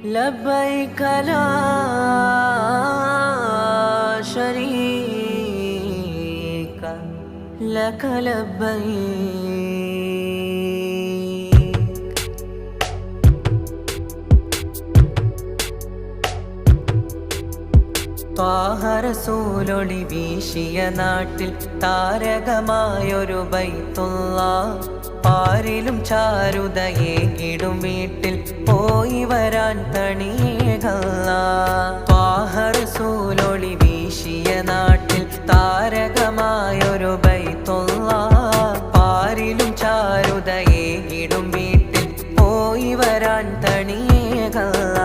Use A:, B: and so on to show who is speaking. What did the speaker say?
A: لبيك لا شريك لك لبيك. ത്വാഹ റസൂലൊളി വീശിയ നാട്ടിൽ താരകമായൊരു ബൈത്തുല്ലാഹ്, പാരിലും ചാരുതയേകിടും വീട്ടിൽ പോയി വരാൻ തണിയേകല്ലാഹ്. ത്വാഹ റസൂലൊളി വീശിയ നാട്ടിൽ താരകമായൊരു ബൈത്തുല്ലാഹ്, പാരിലും ചാരുതയേകിടും വീട്ടിൽ പോയി വരാൻ തണിയേകല്ലാഹ്.